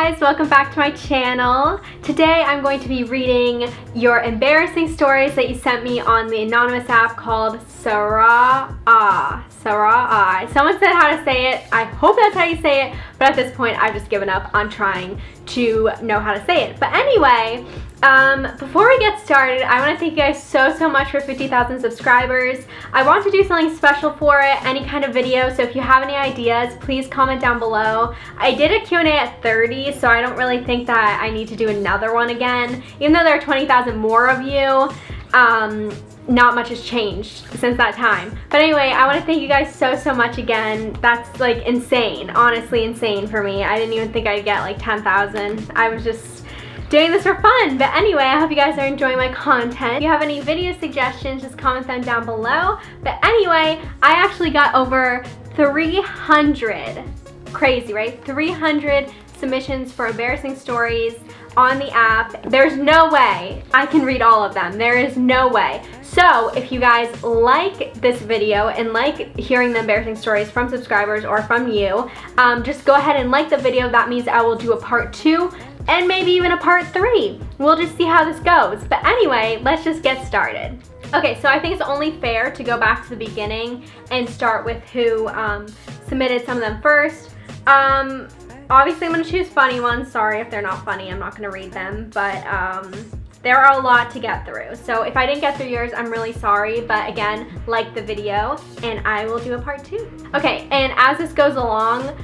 guys, welcome back to my channel. Today I'm going to be reading your embarrassing stories that you sent me on the anonymous app called Sarah. Someone said how to say it. I hope that's how you say it, but at this point I've just given up on trying to know how to say it. But anyway, before we get started, I want to thank you guys so much for 50,000 subscribers. I want to do something special for it, any kind of video, so if you have any ideas, please comment down below. I did a Q&A at 30, so I don't really think that I need to do another one again. Even though there are 20,000 more of you, not much has changed since that time. But anyway, I want to thank you guys so much again. That's like insane, honestly insane for me. I didn't even think I'd get like 10,000. I was just doing this for fun. But anyway, I hope you guys are enjoying my content. If you have any video suggestions, just comment them down below. But anyway, I actually got over 300, crazy, right? 300 submissions for embarrassing stories on the app. There's no way I can read all of them. There is no way. So if you guys like this video and like hearing the embarrassing stories from subscribers or from you, just go ahead and like the video. That means I will do a part 2 and maybe even a part 3. We'll just see how this goes. But anyway, let's just get started. Okay, so I think it's only fair to go back to the beginning and start with who submitted some of them first. Obviously I'm going to choose funny ones. Sorry if they're not funny, I'm not going to read them, but there are a lot to get through. So if I didn't get through yours, I'm really sorry, but again, like the video and I will do a part 2. Okay, and as this goes along,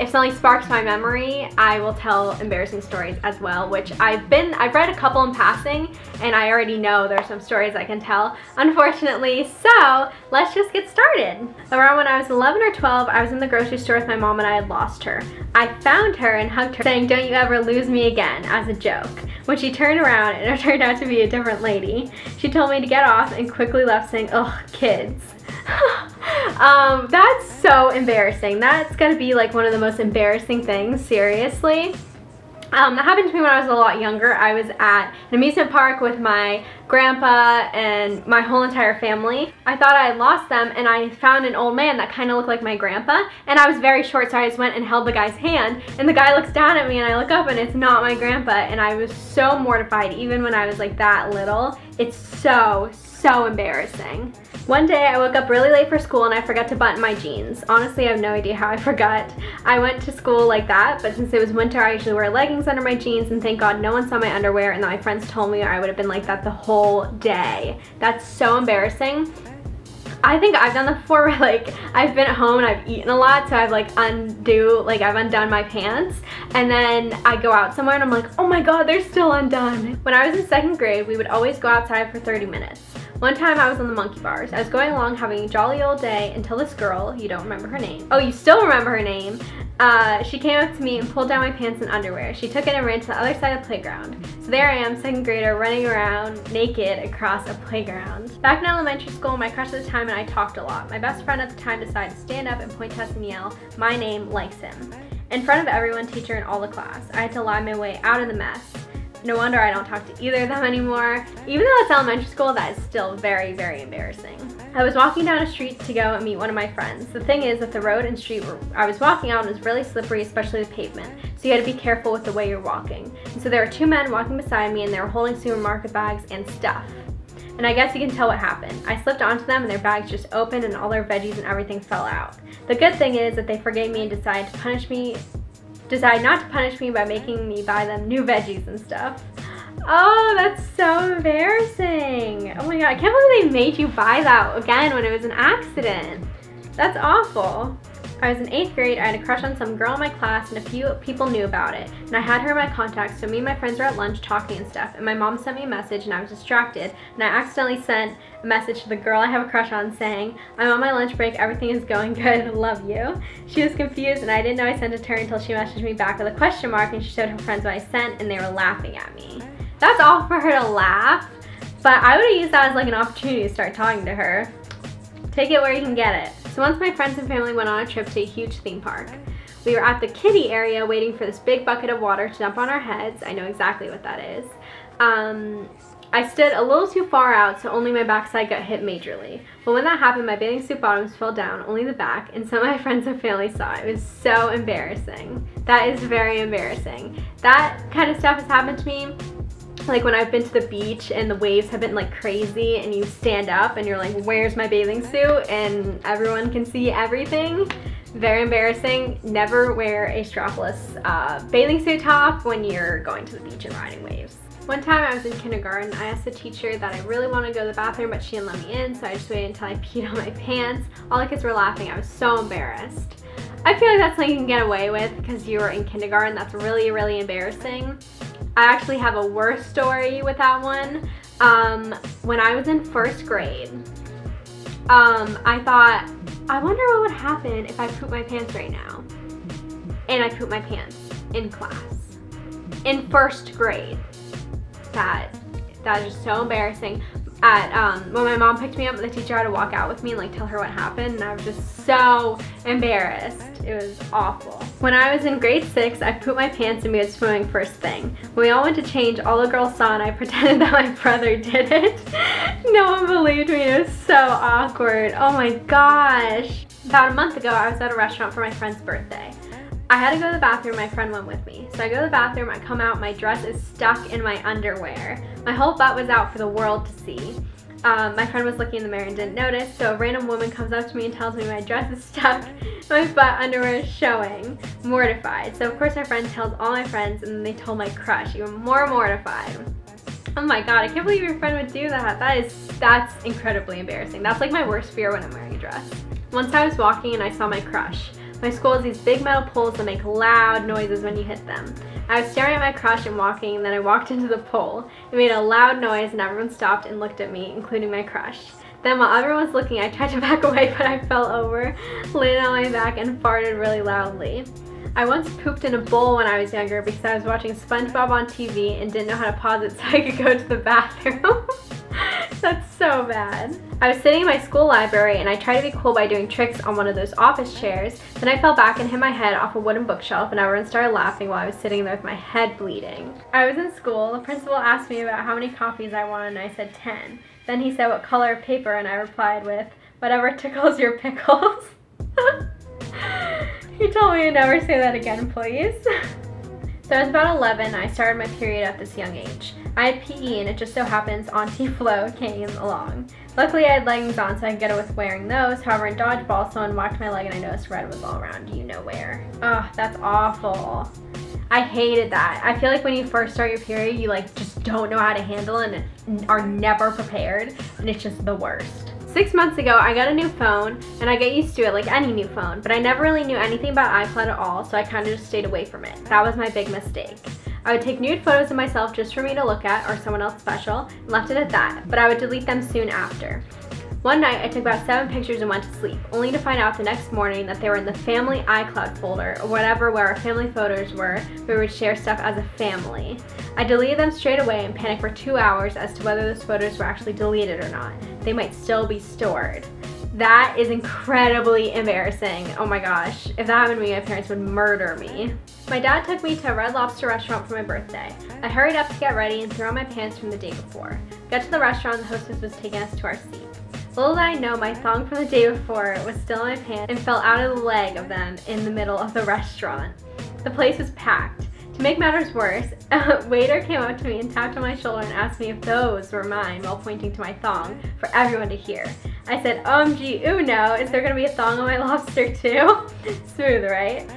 if something sparks my memory, I will tell embarrassing stories as well, which I've read a couple in passing and I already know there's some stories I can tell, unfortunately. So let's just get started. Around when I was 11 or 12, I was in the grocery store with my mom and I had lost her. I found her and hugged her, saying, "Don't you ever lose me again," as a joke. When she turned around, it turned out to be a different lady. She told me to get off and quickly left, saying, "Ugh, kids." That's so embarrassing. That's gotta be like one of the most embarrassing things, seriously. That happened to me when I was a lot younger. I was at an amusement park with my grandpa and my whole entire family. I thought I had lost them and I found an old man that kind of looked like my grandpa, and I was very short, so I just went and held the guy's hand, and the guy looks down at me and I look up and it's not my grandpa, and I was so mortified even when I was like that little. It's so embarrassing. One day I woke up really late for school and I forgot to button my jeans. Honestly, I have no idea how I forgot. I went to school like that, but since it was winter, I usually wear leggings under my jeans, and thank God no one saw my underwear, and my friends told me I would have been like that the whole day. That's so embarrassing. I think I've done that before, where like I've been at home and I've eaten a lot, so I've I've undone my pants, and then I go out somewhere and I'm like, oh my God, they're still undone. When I was in 2nd grade, we would always go outside for 30 minutes. One time I was on the monkey bars. I was going along having a jolly old day until this girl, you don't remember her name. Oh, you still remember her name. She came up to me and pulled down my pants and underwear. She took it and ran to the other side of the playground. So there I am, 2nd grader, running around naked across a playground. Back in elementary school, my crush at the time and I talked a lot. My best friend at the time decided to stand up and point to us and yell, "My name likes him," in front of everyone, teacher, and all the class. I had to lie my way out of the mess. No wonder I don't talk to either of them anymore. Even though it's elementary school, that is still very embarrassing. I was walking down a street to go and meet one of my friends. The thing is that the road and street where I was walking on was really slippery, especially the pavement. So you had to be careful with the way you're walking. And so there were 2 men walking beside me and they were holding supermarket bags and stuff. And I guess you can tell what happened. I slipped onto them and their bags just opened and all their veggies and everything fell out. The good thing is that they forgave me and decided not to punish me by making me buy them new veggies and stuff. Oh, that's so embarrassing. Oh my God, I can't believe they made you buy that again when it was an accident. That's awful. I was in 8th grade, I had a crush on some girl in my class and a few people knew about it. And I had her in my contacts, so me and my friends were at lunch talking and stuff, and my mom sent me a message and I was distracted, and I accidentally sent a message to the girl I have a crush on saying, "I'm on my lunch break, everything is going good, love you." She was confused and I didn't know I sent it to her until she messaged me back with a question mark, and she showed her friends what I sent and they were laughing at me. That's all for her to laugh, but I would have used that as like an opportunity to start talking to her. Take it where you can get it. So once my friends and family went on a trip to a huge theme park. We were at the kiddie area waiting for this big bucket of water to dump on our heads. I know exactly what that is. I stood a little too far out, so only my backside got hit majorly. But when that happened, my bathing suit bottoms fell down, only the back, and some of my friends and family saw it. It was so embarrassing. That is very embarrassing. That kind of stuff has happened to me, like when I've been to the beach and the waves have been like crazy and you stand up and you're like, where's my bathing suit? And everyone can see everything. Very embarrassing. Never wear a strapless bathing suit top when you're going to the beach and riding waves. One time I was in kindergarten, I asked the teacher that I really wanted to go to the bathroom, but she didn't let me in, so I just waited until I peed on my pants. All the kids were laughing. I was so embarrassed. I feel like that's something you can get away with because you were in kindergarten. That's really, really embarrassing. I actually have a worse story with that one. When I was in first grade, I thought, I wonder what would happen if I pooped my pants right now. And I pooped my pants in class. In first grade. That is just so embarrassing. When my mom picked me up, the teacher had to walk out with me and like tell her what happened, and I was just so embarrassed. It was awful. When I was in grade 6, I pooped my pants and we had swimming first thing. When we all went to change, all the girls saw and I pretended that my brother did it. No one believed me. It was so awkward. Oh my gosh. About a month ago, I was at a restaurant for my friend's birthday. I had to go to the bathroom, my friend went with me. So I go to the bathroom, I come out, my dress is stuck in my underwear. My whole butt was out for the world to see. My friend was looking in the mirror and didn't notice, so a random woman comes up to me and tells me my dress is stuck, my butt underwear is showing. Mortified. So of course my friend tells all my friends, and then they told my crush, even more mortified. Oh my god, I can't believe your friend would do that. That's incredibly embarrassing. That's like my worst fear when I'm wearing a dress. Once I was walking and I saw my crush. My school has these big metal poles that make loud noises when you hit them. I was staring at my crush and walking, and then I walked into the pole. It made a loud noise and everyone stopped and looked at me, including my crush. Then while everyone was looking, I tried to back away, but I fell over, landed on my back, and farted really loudly. I once pooped in a bowl when I was younger because I was watching SpongeBob on TV and didn't know how to pause it so I could go to the bathroom. That's so bad. I was sitting in my school library and I tried to be cool by doing tricks on one of those office chairs. Then I fell back and hit my head off a wooden bookshelf and everyone started laughing while I was sitting there with my head bleeding. I was in school. The principal asked me about how many copies I wanted and I said 10. Then he said what color of paper and I replied with, whatever tickles your pickles. He told me to never say that again, please. So I was about 11 and I started my period at this young age. I had PE and it just so happens Auntie Flo came along. Luckily I had leggings on so I could get away with wearing those. However, in dodgeball someone whacked my leg and I noticed red was all around you know where. Ugh, that's awful. I hated that. I feel like when you first start your period you like just don't know how to handle it and are never prepared, and it's just the worst. 6 months ago, I got a new phone, and I get used to it like any new phone, but I never really knew anything about iCloud at all, so I kind of just stayed away from it. That was my big mistake. I would take nude photos of myself just for me to look at, or someone else special, and left it at that, but I would delete them soon after. One night, I took about 7 pictures and went to sleep, only to find out the next morning that they were in the family iCloud folder, or whatever where our family photos were, where we would share stuff as a family. I deleted them straight away and panicked for 2 hours as to whether those photos were actually deleted or not. They might still be stored. That is incredibly embarrassing. Oh my gosh. If that happened to me, my parents would murder me. My dad took me to a Red Lobster restaurant for my birthday. I hurried up to get ready and threw on my pants from the day before. Got to the restaurant, the hostess was taking us to our seat. Little did I know, my thong from the day before was still in my pants and fell out of the leg of them in the middle of the restaurant. The place was packed. To make matters worse, a waiter came up to me and tapped on my shoulder and asked me if those were mine while pointing to my thong for everyone to hear. I said, OMG, no, is there gonna be a thong on my lobster too? Smooth, right?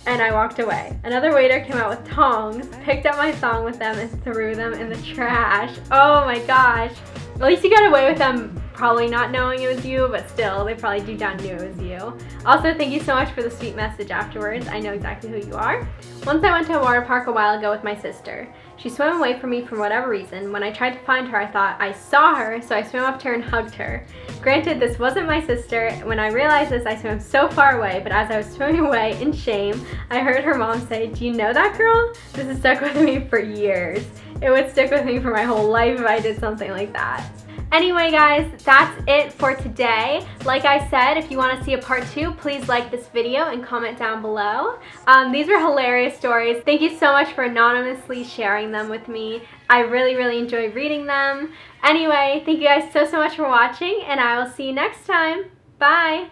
And I walked away. Another waiter came out with tongs, picked up my thong with them and threw them in the trash. Oh my gosh. At least you got away with them probably not knowing it was you, but still, they probably deep down knew it was you. Also, thank you so much for the sweet message afterwards. I know exactly who you are. Once I went to a water park a while ago with my sister. She swam away from me for whatever reason. When I tried to find her, I thought I saw her, so I swam up to her and hugged her. Granted, this wasn't my sister. When I realized this, I swam so far away, but as I was swimming away in shame, I heard her mom say, "Do you know that girl?" This has stuck with me for years. It would stick with me for my whole life if I did something like that. Anyway guys, that's it for today. Like I said, if you want to see a part 2, please like this video and comment down below. These were hilarious stories. Thank you so much for anonymously sharing them with me. I really enjoy reading them. Anyway, thank you guys so much for watching, and I will see you next time. Bye!